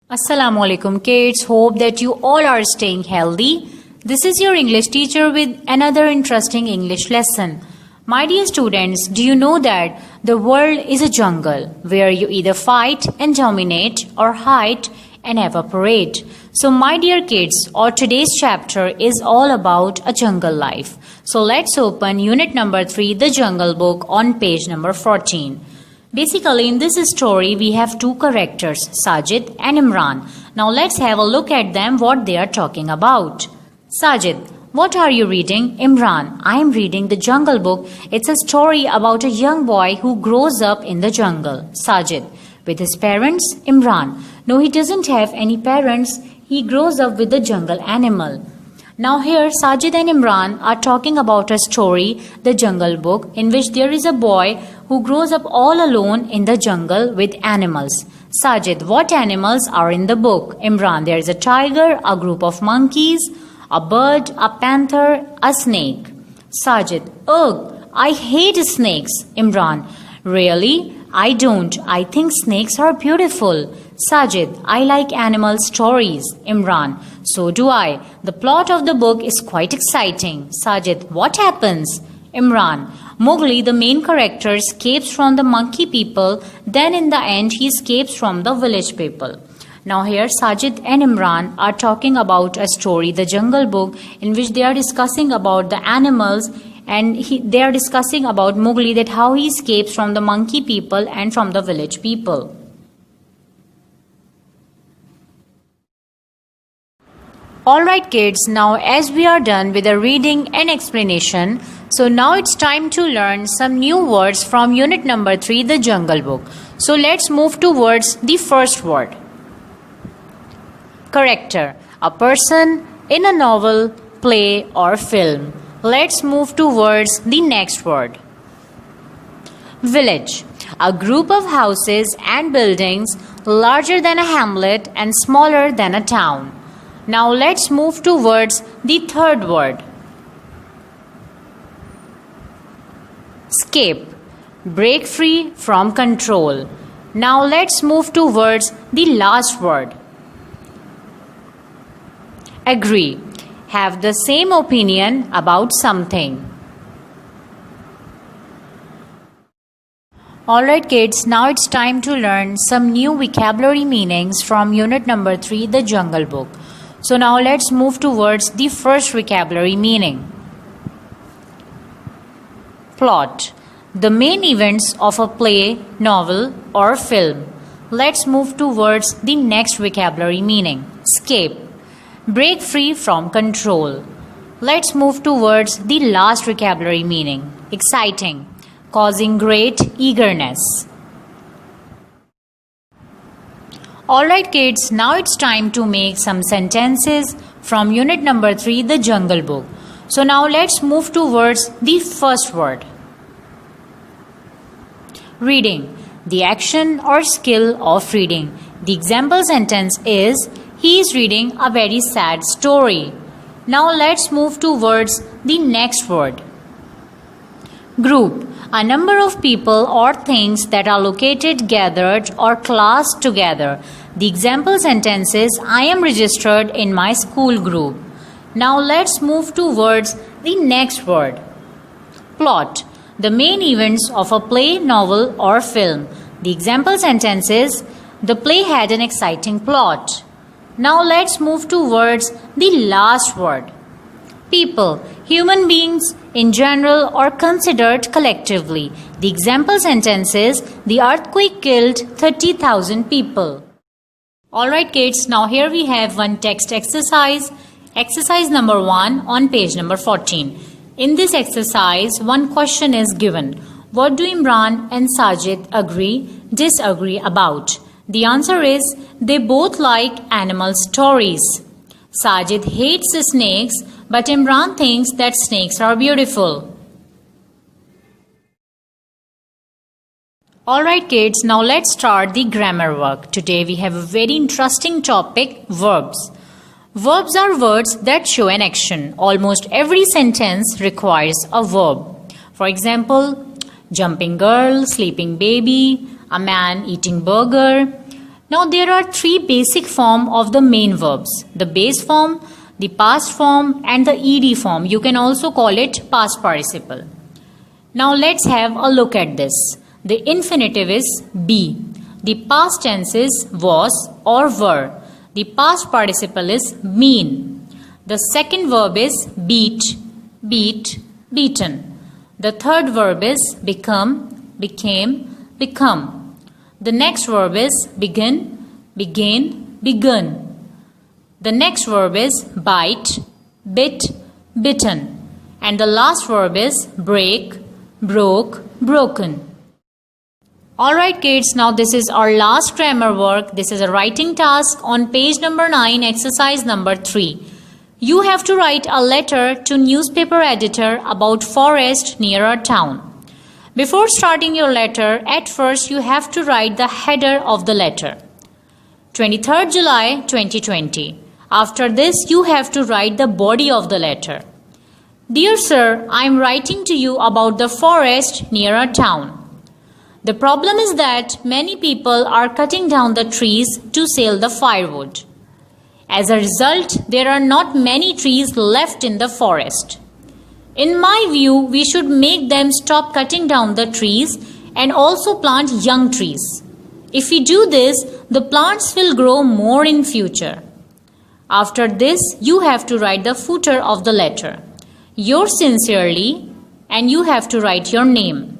Assalamu alaikum kids, hope that you all are staying healthy. This is your English teacher with another interesting English lesson. My dear students, do you know that the world is a jungle where you either fight and dominate or hide and evaporate? So my dear kids, our today's chapter is all about a jungle life. So let's open unit number 3, the Jungle Book, on page number 14. Basically, in this story, we have two characters, Sajid and Imran. Now, let's have a look at them, what they are talking about. Sajid, what are you reading? Imran, I am reading the Jungle Book. It's a story about a young boy who grows up in the jungle. Sajid, with his parents? Imran, no, he doesn't have any parents. He grows up with the jungle animal. Now here Sajid and Imran are talking about a story, the Jungle Book, in which there is a boy who grows up all alone in the jungle with animals. Sajid, what animals are in the book? Imran, there is a tiger, a group of monkeys, a bird, a panther, a snake. Sajid, ugh, I hate snakes. Imran, really? I don't. I think snakes are beautiful. Sajid, I like animal stories. Imran, so do I. The plot of the book is quite exciting. Sajid, what happens? Imran, Mowgli, the main character, escapes from the monkey people. Then in the end, he escapes from the village people. Now here Sajid and Imran are talking about a story, the Jungle Book, in which they are discussing about the animals and they are discussing about Mowgli, that how he escapes from the monkey people and from the village people. Alright kids, now as we are done with the reading and explanation, so now it's time to learn some new words from unit number 3, the Jungle Book. So let's move towards the first word. Character, a person in a novel, play or film. Let's move towards the next word. Village, a group of houses and buildings larger than a hamlet and smaller than a town. Now let's move towards the third word. Escape, break free from control. Now let's move towards the last word. Agree, have the same opinion about something. Alright kids, now it's time to learn some new vocabulary meanings from unit number 3, the Jungle Book. So now let's move towards the first vocabulary meaning. Plot, the main events of a play, novel or film. Let's move towards the next vocabulary meaning. Escape, break free from control. Let's move towards the last vocabulary meaning. Exciting, causing great eagerness. Alright kids, now it's time to make some sentences from unit number 3, the Jungle Book. So now let's move towards the first word. Reading, the action or skill of reading. The example sentence is, he is reading a very sad story. Now let's move towards the next word. Group, a number of people or things that are located, gathered or classed together. The example sentence is, I am registered in my school group. Now let's move towards the next word. Plot, the main events of a play, novel or film. The example sentence is, the play had an exciting plot. Now let's move towards the last word. People, human beings in general or considered collectively. The example sentence is, the earthquake killed 30,000 people. Alright kids, now here we have one text exercise. Exercise number 1 on page number 14. In this exercise, one question is given. What do Imran and Sajid disagree about? The answer is, they both like animal stories. Sajid hates snakes, but Imran thinks that snakes are beautiful. Alright kids, now let's start the grammar work. Today we have a very interesting topic, verbs. Verbs are words that show an action. Almost every sentence requires a verb. For example, jumping girl, sleeping baby, a man eating burger. Now there are three basic forms of the main verbs: the base form, the past form and the ed form. You can also call it past participle. Now let's have a look at this. The infinitive is be. The past tense is was or were. The past participle is been. The second verb is beat, beat, beaten. The third verb is become, became, become. The next verb is begin, began, begun. The next verb is bite, bit, bitten. And the last verb is break, broke, broken. Alright kids, now this is our last grammar work. This is a writing task on page number 9, exercise number 3. You have to write a letter to newspaper editor about forest near our town. Before starting your letter, at first you have to write the header of the letter. 23rd July 2020. After this, you have to write the body of the letter. Dear sir, I am writing to you about the forest near our town. The problem is that many people are cutting down the trees to sell the firewood. As a result, there are not many trees left in the forest. In my view, we should make them stop cutting down the trees and also plant young trees. If we do this, the plants will grow more in future. After this, you have to write the footer of the letter. Yours sincerely, and you have to write your name.